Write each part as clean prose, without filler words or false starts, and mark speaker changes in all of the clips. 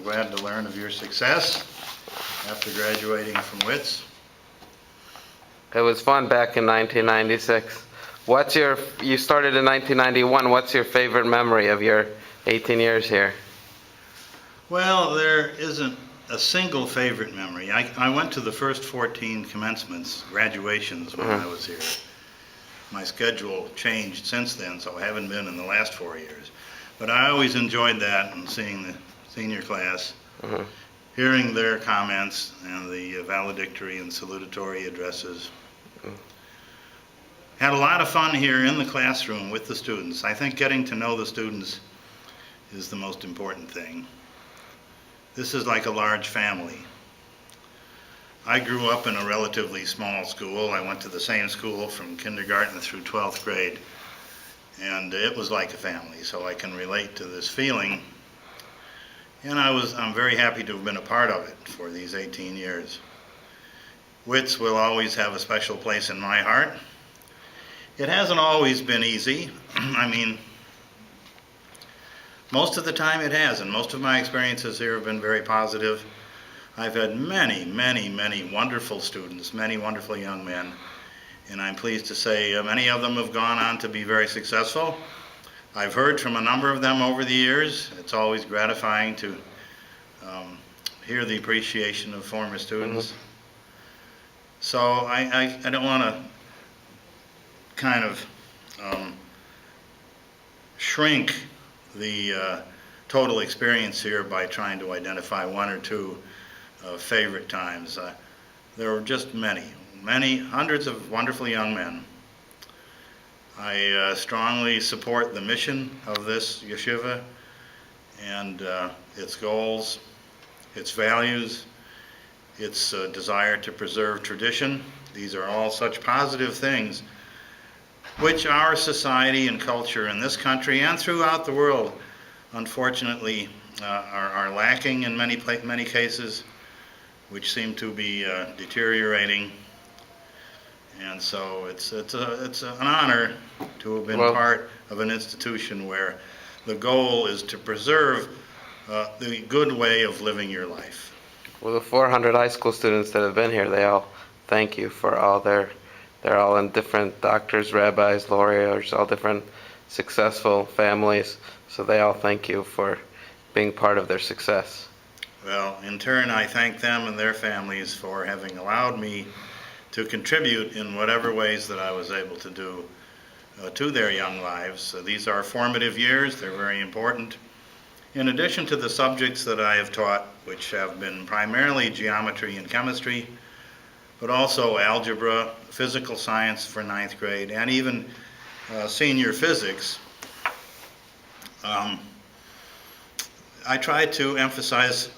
Speaker 1: I'm glad to learn of your success after graduating from WITS.
Speaker 2: It was fun back in 1996. You started in 1991. What's your favorite memory of your 18 years here?
Speaker 1: Well, there isn't a single favorite memory. I went to the first 14 commencements, graduations, when I was here. My schedule changed since then, so I haven't been in the last 4 years. But I always enjoyed that and seeing the senior class, hearing their comments and the valedictory and salutatory addresses. Had a lot of fun here in the classroom with the students. I think getting to know the students is the most important thing. This is like a large family. I grew up in a relatively small school. I went to the same school from kindergarten through 12th grade, and it was like a family, so I can relate to this feeling. And I'm very happy to have been a part of it for these 18 years. WITS will always have a special place in my heart. It hasn't always been easy. I mean, most of the time it has, and most of my experiences here have been very positive. I've had many, many, many wonderful students, many wonderful young men, and I'm pleased to say many of them have gone on to be very successful. I've heard from a number of them over the years. It's always gratifying to hear the appreciation of former students. So I don't want to kind of shrink the total experience here by trying to identify one or two favorite times. There were just many, hundreds of wonderful young men. I strongly support the mission of this yeshiva and its goals, its values, its desire to preserve tradition. These are all such positive things which our society and culture in this country and throughout the world, unfortunately, are lacking in many cases, which seem to be deteriorating. And so it's an honor to have been part of an institution where the goal is to preserve the good way of living your life.
Speaker 2: Well, the 400 high school students that have been here, they all thank you for all they're all in different doctors, rabbis, lawyers, all different successful families. So they all thank you for being part of their success.
Speaker 1: Well, in turn, I thank them and their families for having allowed me to contribute in whatever ways that I was able to do to their young lives. These are formative years. They're very important. In addition to the subjects that I have taught, which have been primarily geometry and chemistry, but also algebra, physical science for 9th grade, and even senior physics, I try to emphasize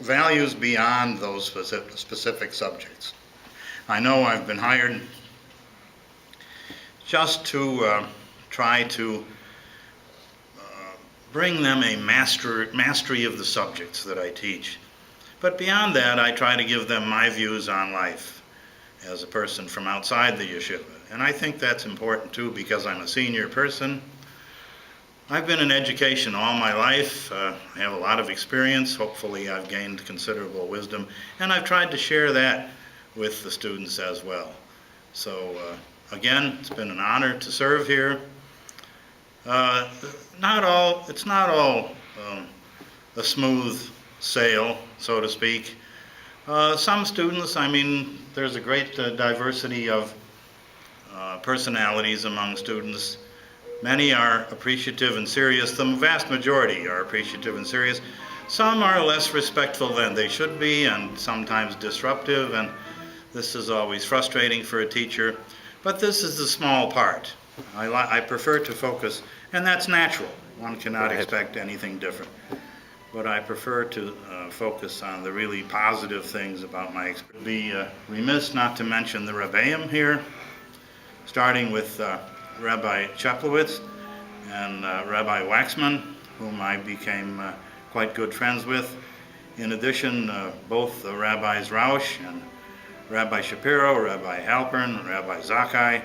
Speaker 1: values beyond those specific subjects. I know I've been hired just to try to bring them a mastery of the subjects that I teach. But beyond that, I try to give them my views on life as a person from outside the yeshiva. And I think that's important too, because I'm a senior person. I've been in education all my life. I have a lot of experience. Hopefully I've gained considerable wisdom, and I've tried to share that with the students as well. So again, it's been an honor to serve here. It's not all a smooth sail, so to speak. Some students, I mean, there's a great diversity of personalities among students. Many are appreciative and serious. The vast majority are appreciative and serious. Some are less respectful than they should be and sometimes disruptive, and this is always frustrating for a teacher. But this is the small part. I prefer to focus, and that's natural. One cannot expect anything different. But I prefer to focus on the really positive things about my experience. Be remiss not to mention the Rebbeim here, starting with Rabbi Cheplowitz and Rabbi Waxman, whom I became quite good friends with. In addition, both Rabbis Rausch and Rabbi Shapiro, Rabbi Halpern, Rabbi Zakai,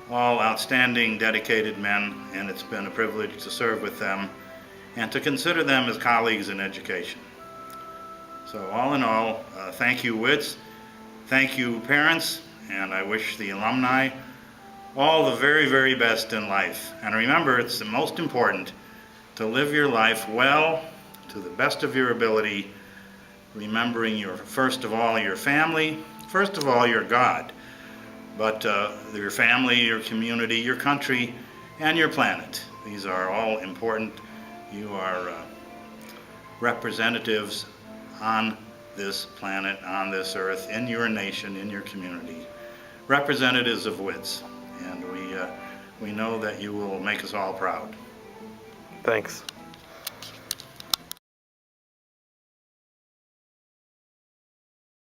Speaker 1: all outstanding, dedicated men, and it's been a privilege to serve with them and to consider them as colleagues in education. So all in all, thank you, WITS. Thank you, parents, and I wish the alumni all the very, very best in life. And remember, it's the most important to live your life well, to the best of your ability, remembering first of all, your family, first of all, your God, but your family, your community, your country, and your planet. These are all important. You are representatives on this planet, on this earth, in your nation, in your community. Representatives of WITS, and we know that you will make us all proud.
Speaker 2: Thanks.